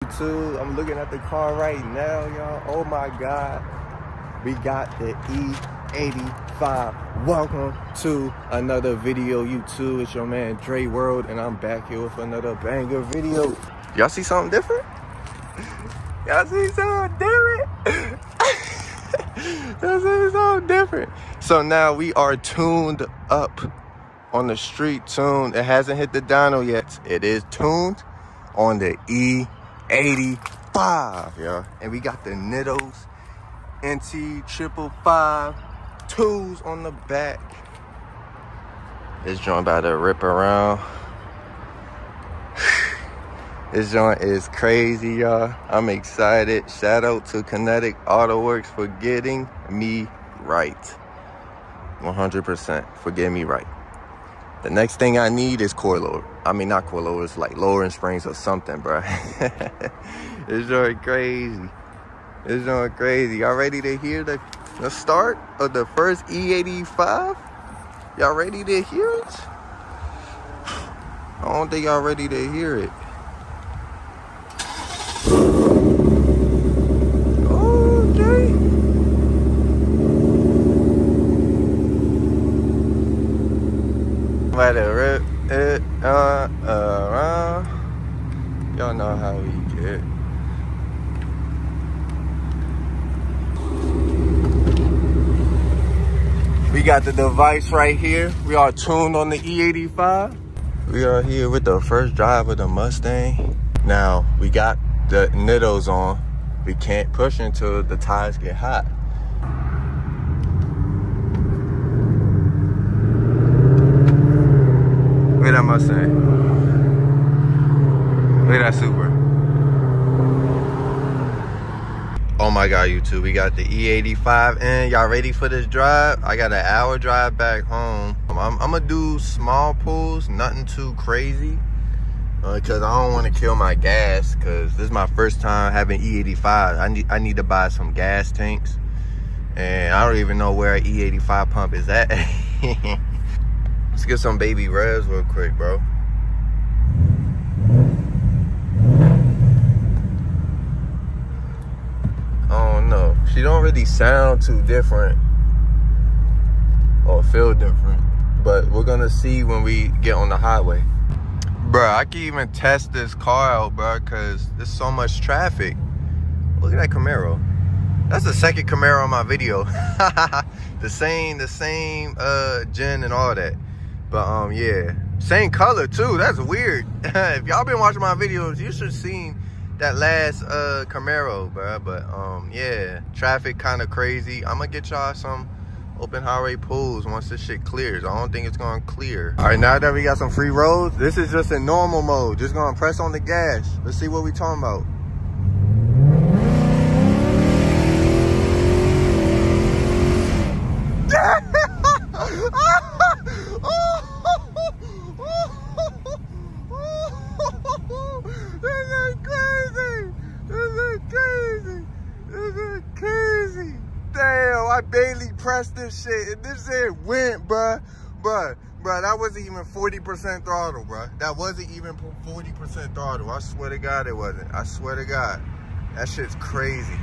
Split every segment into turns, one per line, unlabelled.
YouTube? I'm looking at the car right now, y'all. Oh my God. We got the E85. Welcome to another video, YouTube. It's your man, Wrld, and I'm back here with another banger video. Y'all see something different? Y'all see something different? Y'all see something different? So now we are tuned up on the street, tuned. It hasn't hit the dyno yet. It is tuned on the E85, y'all. And we got the Nittos NT555 2s on the back. This joint about to rip around. This joint is crazy, y'all. I'm excited. Shout out to Kinetic Autoworks for getting me right. 100% for getting me right. The next thing I need is coilover. I mean, not coilovers, like lowering springs or something, bro. This joint crazy. This joint crazy. Y'all ready to hear the start of the first E85? Y'all ready to hear it? I don't think y'all ready to hear it. Okay. Let it rip it around. Y'all know how we get. We got the device right here. We are tuned on the E85. We are here with the first drive of the Mustang. Now, we got the Nittos on. We can't push until the tires get hot. Look at that Mustang. Look at that Super. Oh my God, YouTube, we got the E85 in. Y'all ready for this drive? I got an hour drive back home. I'm gonna do small pulls, nothing too crazy. Cause I don't want to kill my gas, cause this is my first time having E85. I need to buy some gas tanks. And I don't even know where an E85 pump is at. Let's get some baby revs real quick, bro. I don't know. She don't really sound too different or feel different, but we're gonna see when we get on the highway. Bruh, I can even test this car out, bruh, cause there's so much traffic. Look at that Camaro. That's the second Camaro on my video. the same gen and all that. But yeah, same color too. That's weird. If y'all been watching my videos, you should have seen that last Camaro, bro. But yeah, traffic kind of crazy. I'm gonna get y'all some open highway pulls once this shit clears. I don't think it's gonna clear. All right, now that we got some free roads, this is just in normal mode. Just gonna press on the gas. Let's see what we talking about. Damn, I barely pressed this shit and this shit went, bruh. Bruh, that wasn't even 40% throttle, bruh. That wasn't even 40% throttle. I swear to God it wasn't. I swear to God. That shit's crazy.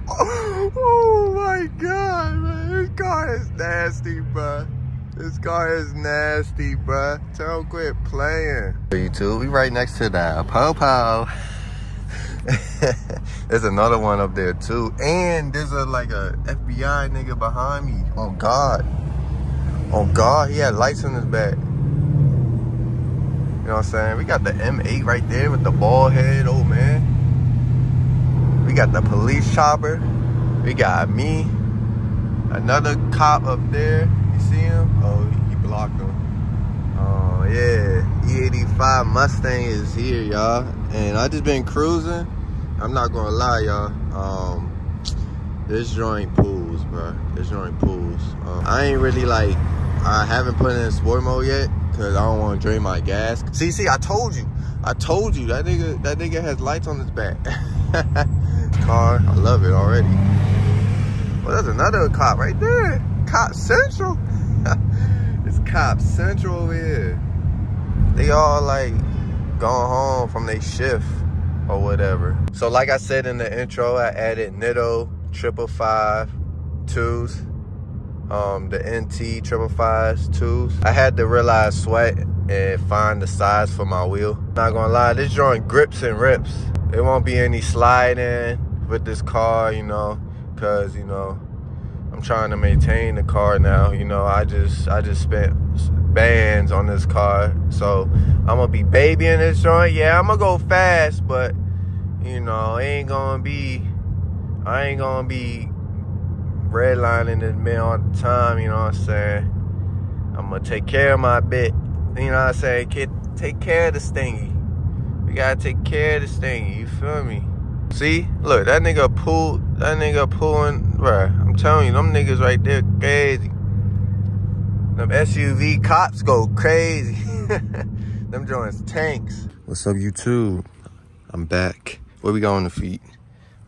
Oh my God, man. This car is nasty, bruh. This car is nasty, bruh. Tell him quit playing. YouTube, we right next to that po-po. There's another one up there too, and there's like a FBI nigga behind me. Oh God, he had lights in his back. You know what I'm saying? We got the M8 right there with the bald head. Oh man, we got the police chopper. We got me, another cop up there. You see him? Oh, he blocked him. Oh yeah, E85 Mustang is here, y'all, and I just been cruising. I'm not gonna lie, y'all. This joint pulls, bro. This joint pulls. I ain't really like, I haven't put it in sport mode yet because I don't want to drain my gas. See, I told you that nigga has lights on his back. Car, I love it already. Well, there's another cop right there. Cop Central. It's Cop Central over here. They all like gone home from their shift or whatever. So like I said in the intro, I added Nitto 555 twos, the NT 555s twos. I had to realize sweat and find the size for my wheel. Not gonna lie, this joint grips and rips. There won't be any sliding with this car, you know, cause, you know, I'm trying to maintain the car now. You know, I just spent bands on this car, so I'm gonna be babying this joint. Yeah, I'm gonna go fast, but you know, I ain't gonna be redlining this man all the time. You know what I'm saying? I'm gonna take care of my bit. You know what I'm saying? Kid, take care of the stingy. We gotta take care of the stingy. You feel me? See, look, that nigga pulling, bruh. I'm telling you, them niggas right there crazy. Them SUV cops go crazy. Them joints tanks. What's up, YouTube? I'm back. Where we got on the feet?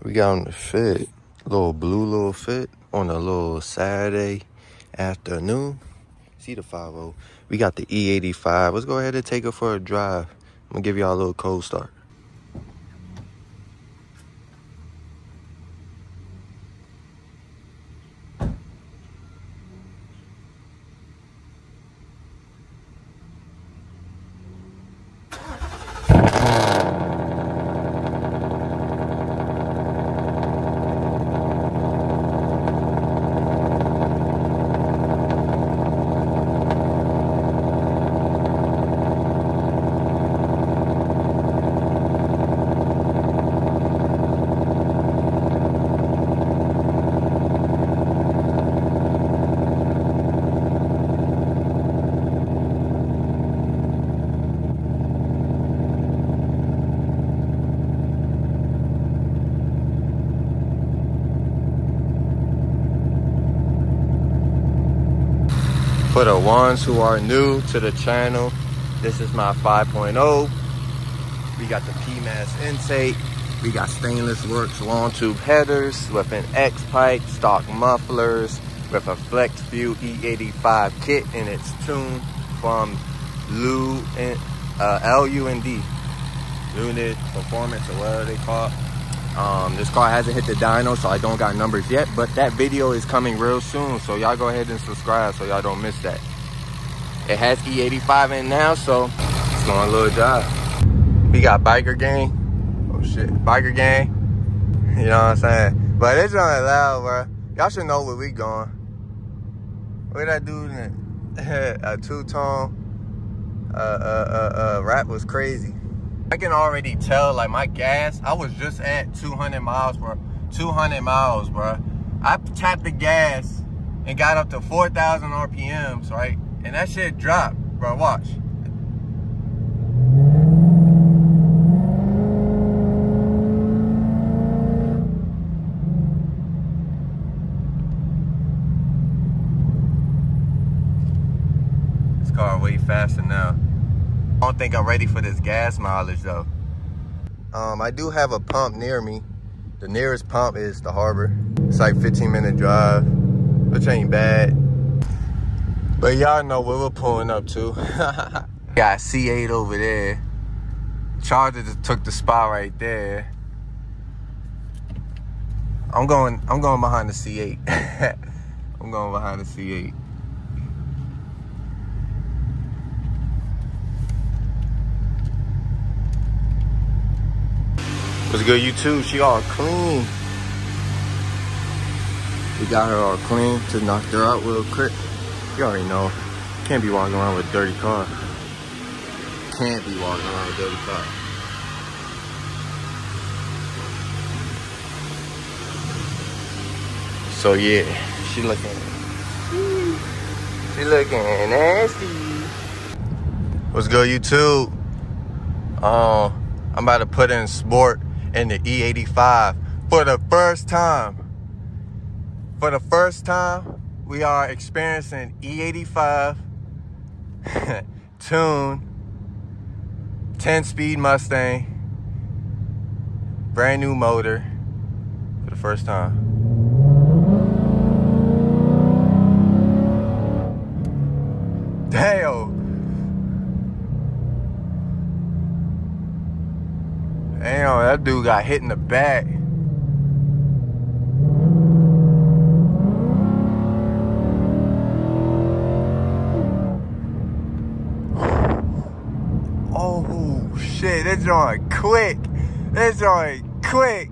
We got on the fit. Little blue little fit on a little Saturday afternoon. See the 5.0. We got the E85. Let's go ahead and take it for a drive. I'm gonna give y'all a little cold start. For the ones who are new to the channel, this is my 5.0. We got the PMAS intake. We got stainless works long tube headers with an X pipe, stock mufflers, with a flex view E85 kit in its tune from LUND, Unit Performance, or whatever they call it. This car hasn't hit the dyno, so I don't got numbers yet, but that video is coming real soon, so y'all go ahead and subscribe so y'all don't miss that. It has E85 in now, so it's going a little job. We got biker gang. Oh shit, biker gang. You know what I'm saying? But it's not loud, bro. Y'all should know where we going. Look at that dude in a two-tone rap was crazy. I can already tell, like, my gas, I was just at 200 miles, bro. 200 miles, bro. I tapped the gas and got up to 4,000 RPMs, right? And that shit dropped, bro. Watch. This car way faster now. I don't think I'm ready for this gas mileage though. I do have a pump near me. The nearest pump is the Harbor. It's like 15-minute drive, which ain't bad. But y'all know where we're pulling up to. Got C8 over there. Charger just took the spot right there. I'm going behind the C8. I'm going behind the C8. What's good, YouTube? She all clean. We got her all clean to knock her out real quick. You already know. Can't be walking around with a dirty car. Can't be walking around with a dirty car. So yeah, she looking nasty. What's good, YouTube? I'm about to put in sport in the E85 for the first time. For the first time, we are experiencing E85 tune 10-speed Mustang, brand new motor for the first time. Damn. Damn, that dude got hit in the back. Oh shit, this joint quick. This joint quick.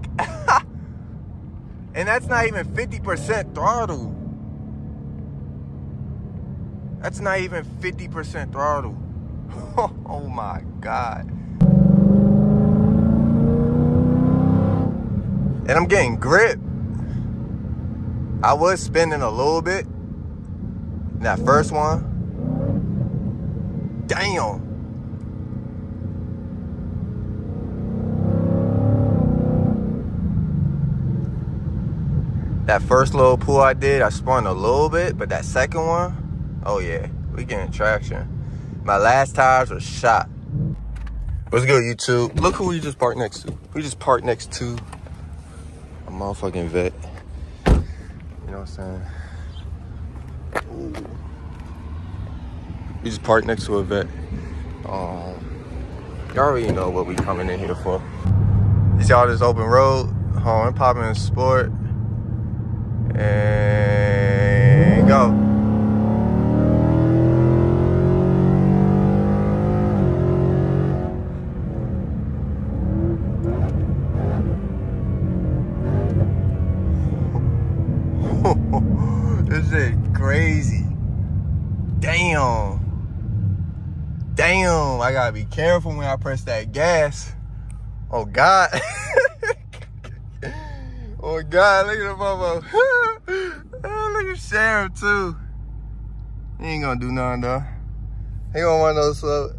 And that's not even 50% throttle. That's not even 50% throttle. Oh my God. And I'm getting grip. I was spinning a little bit. That first one. Damn. That first little pull I did, I spun a little bit, but that second one, oh yeah, we getting traction. My last tires were shot. What's good, YouTube? Look who we just parked next to. We just parked next to a motherfucking vet. You know what I'm saying? Ooh. We just parked next to a vet. Y'all already know what we coming in here for. You see all this open road, I'm popping in sport. And go. This is crazy. Damn. Damn, I gotta be careful when I press that gas. Oh God. Oh God, look at the Bobo. Look at Sheriff too. He ain't gonna do nothing though. He don't want no smoke.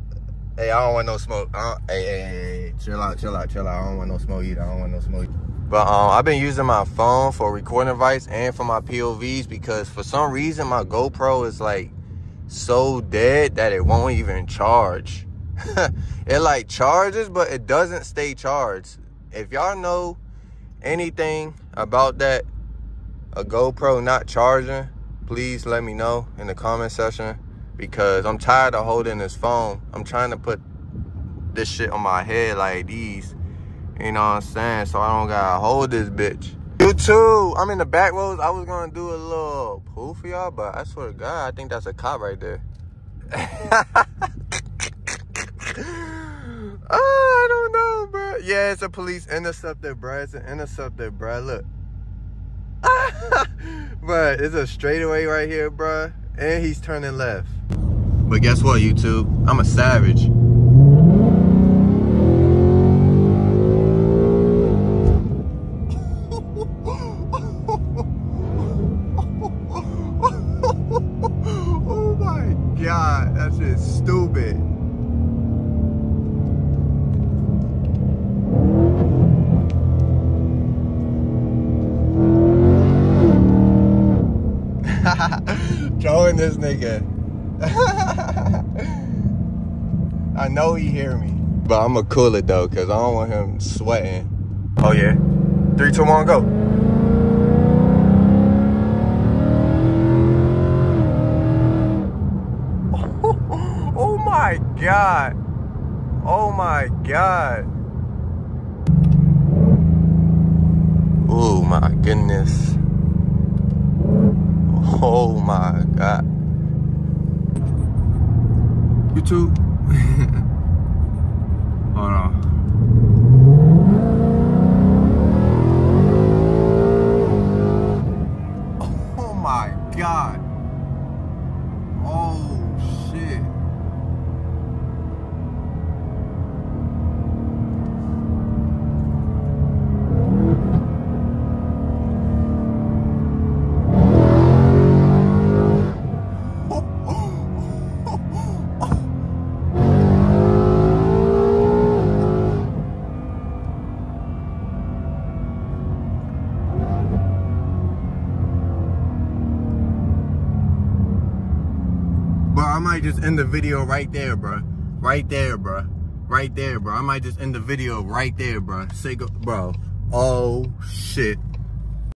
Hey, I don't want no smoke. Hey, chill out. I don't want no smoke either. But I've been using my phone for recording device and for my POVs because for some reason my GoPro is like so dead that it won't even charge. It like charges, but it doesn't stay charged. If y'all know anything about that, a GoPro not charging, please let me know in the comment section because I'm tired of holding this phone. I'm trying to put this shit on my head like these, you know what I'm saying, so I don't gotta hold this bitch. You too, I'm in the back roads. I was gonna do a little pull for y'all, but I swear to God, I think that's a cop right there. I don't know, bro. Yeah, it's a police interceptor, bro. It's an interceptor, bro. Look. Bro, it's a straightaway right here, bro. And he's turning left. But guess what, YouTube? I'm a savage. Oh my God, that shit's stupid. Trolling this nigga. I know he hear me, but I'ma cool it though, cause I don't want him sweating. Oh yeah, 3, 2, 1, go. Oh my God. Oh my God. Oh my goodness. Oh my God. YouTube. Hold on. Oh my God. Oh shit. I might just end the video right there, bro. Right there, bro. Right there, bro. I might just end the video right there, bro. Say go, bro. Oh shit.